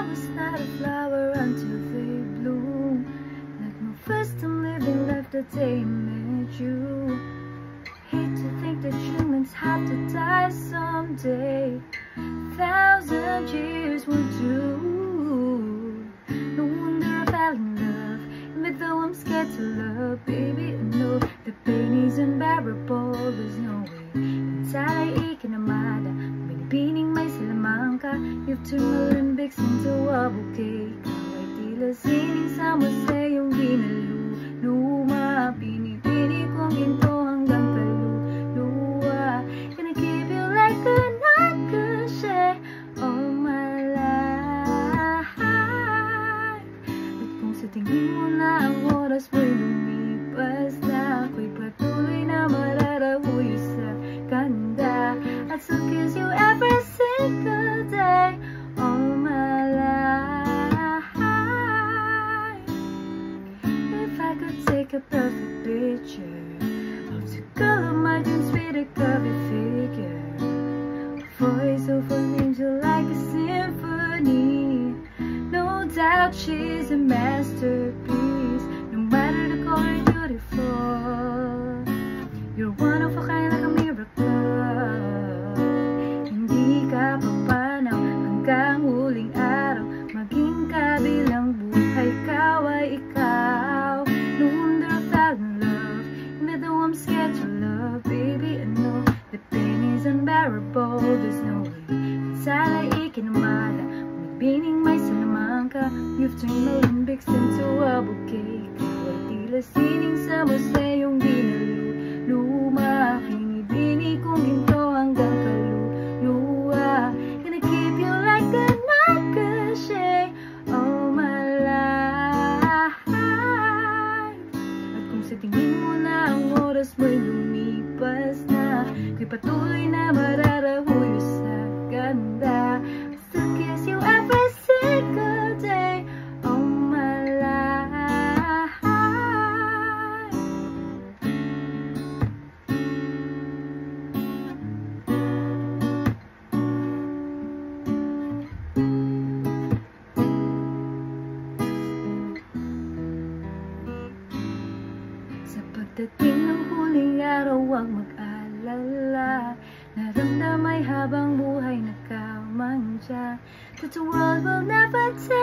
was not a flower until they bloom. Like my first time living life the day I met you. Hate to think that humans have to die someday. 1,000 years will do. No wonder I fell in love, even though I'm scared to love. Baby, I know the pain is unbearable. There's no way Talay ikinamada. Binibining may salamangka. You've turned my limbics into a bouquet. Ikaw ay tila sining sa museyong ginaluluma. Binibini kong ginto hanggang kaluluwa. Gonna keep you like a nagkasya all my life. At kung sa tingin mo na ang oras mo'y lumipas na, ako'y patuloy na mararahuyo sa ganda. I'd still kiss you every single day all my life. If I could take a perfect picture of the girl of my dreams with a curvy figure, voice of an angel like a symphony. No doubt she's a masterpiece. No matter the color, beautiful. You're one of a kind, like a miracle. Hindi ka papanaw hanggang huling araw. Maging kabilang buhay, ikaw ay ikaw. No wonder I fell in love, even though I'm scared to love. Baby, I know the pain is unbearable. There's no way Talay ikinamada. Binibining may salamangka. You've turned my limbics into a bouquet. Ikaw ay tila sining sa museyong ginaluluma. Binibini kong ginto hanggang kaluluwa. Gonna keep you like a nagkasya all my life. At kung sa tingin mo na ang oras mo'y lumipas na, ako'y patuloy na mararahuyo sa ganda. I still kiss you every single day all my life. Sa pagdating ng huling araw, huwag mag-alala. Naramdamay habang buhay nagkamangya that the world will never take